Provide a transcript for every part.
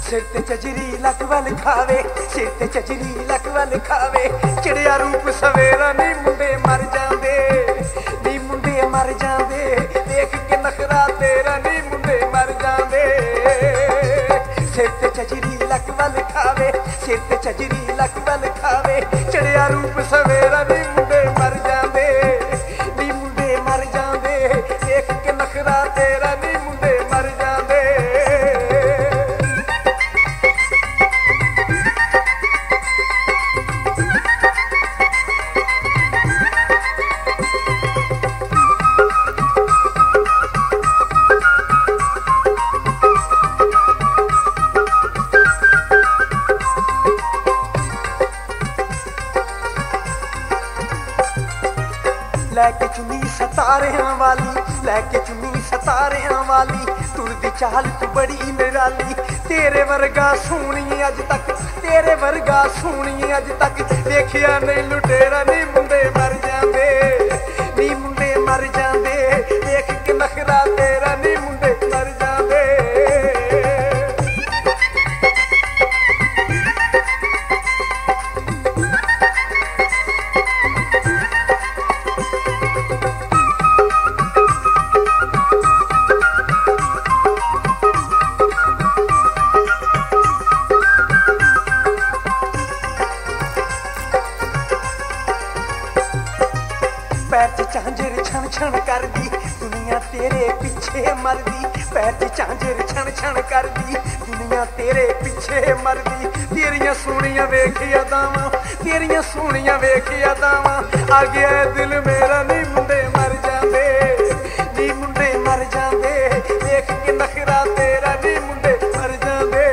सिर ते चजरी लक वल खावे, सिर ते चजरी लक वल खावे, चिड़िया रूप सवेरा नी मुंडे मर जांदे, नी मुंडे मर जांदे, देख के नखरा तेरा नी मुंडे मर जांदे। सिर ते चजरी लक वल खावे, सिर ते चजरी लक वल खावे, चिड़िया रूप सवेरा नी मुंडे मर जांदे, नी मुंडे मर जांदे, देख के नखरा तेरा नी मुंडे मर जांदे। लैके चुनी सतारियां वाली, लैके चुनी सतारियां वाली, तुरदी चाल तू बड़ी निराली, तेरे वर्गा सोहनी अज तक, तेरे वर्गा सोहनी अज तक, देखिया नहीं लुटेरा नी मुंडे मर जांदे, नी मुंडे मर जांदे, देख के नखरा तेरा नी मुंडे मर जांदे। पैर च झांझर छण छण कर दी, दुनिया तेरे पिछे मरदी, पैर च झांझर छण छण कर दी, दुनिया तेरे पिछे मरदी, तेरियां सोहणियां वेखिया दावां, तेरियां सोहणियां वेखिया दावां, आ गया दिल मेरा नी मुंडे मर जांदे, नी मुंडे मर जांदे, देख के नखरा तेरा नी मुंडे मर जांदे।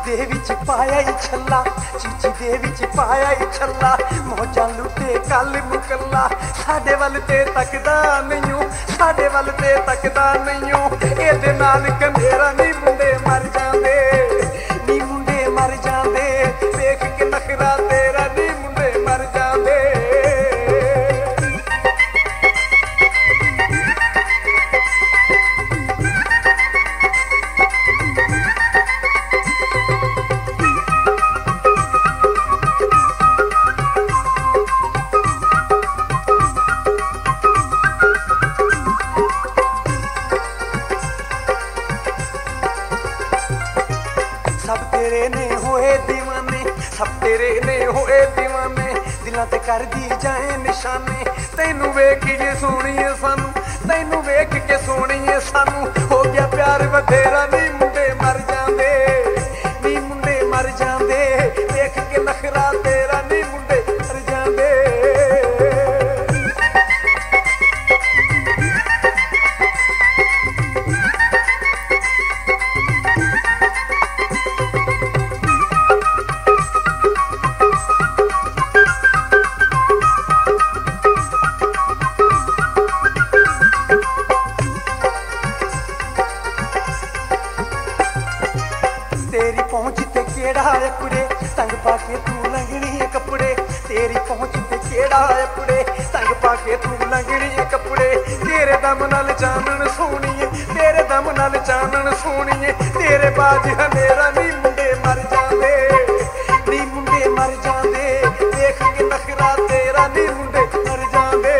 दे विच पाया ही छल्ला, चीची दे विच पाया ही छल्ला, मौजा लुटे कल मुकल्ला, साडे वल ते तकदा नहीं, साडे वल ते तकदा नहीं, एदे नाल कंधेरा नी मुंडे मर जांदे, नी मुंडे मर जांदे, देख के नखरा तेरा नी मुंडे मर जांदे। सब तेरे ने होए दीवाने, सब तेरे ने होए दीवाने, दिलां ते कर दी जाए निशाने, तैनू वेख के सोहणीए सानू, तैनू वेख के सोहणीए सानू, हो गया प्यार बथेरा नी मुंडे मर जांदे, नी मुंडे मर जांदे, देख के नखरा तेरा नी मुंडे मर जांदे। तेरी पहुंच ते केड़ा है कुड़े, तंग पाके तू लंघनी है कपड़े, तेरी पहुंच ते केड़ा है कुड़े, तंग पाके तू लंघनी है कपड़े, तेरे दम नाल चानन सोहणीए, तेरे दम नाल चानन सोहणीए, तेरे बाज हनेरा नी मुंडे मर जांदे, नी मुंडे मर जांदे, देख के नखरा तेरा नी मुंडे मर जांदे।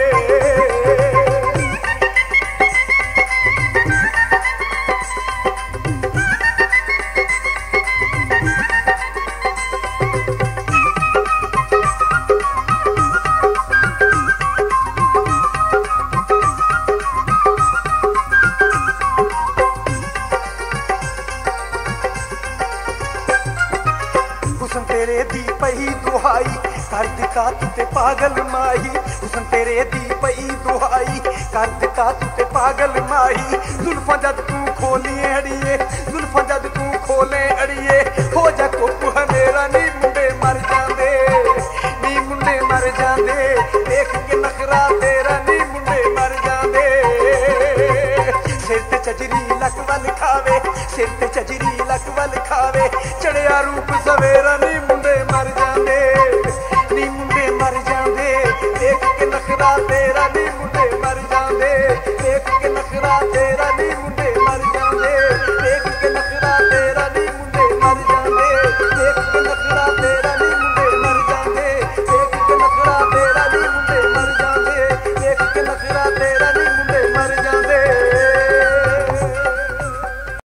हुसन तेरे दी पई दुहाई कर दिखा तू ते पागल माही हुसन तेरे दी पई दुहाई कर दिखा तू ते पागल माही जुल्फां जद तू खोली अड़िए जुल्फां जद तू खोले अड़िए हो जा कुप हनेरा नी मुंडे मर जांदे नी मुंडे मर जांदे देख के नखरा तेरा नी मुंडे मर जांदे सिर ते चजरी लक वल खावे सिर ते चजरी लक वल खावे चढ़िया रूप सवेरा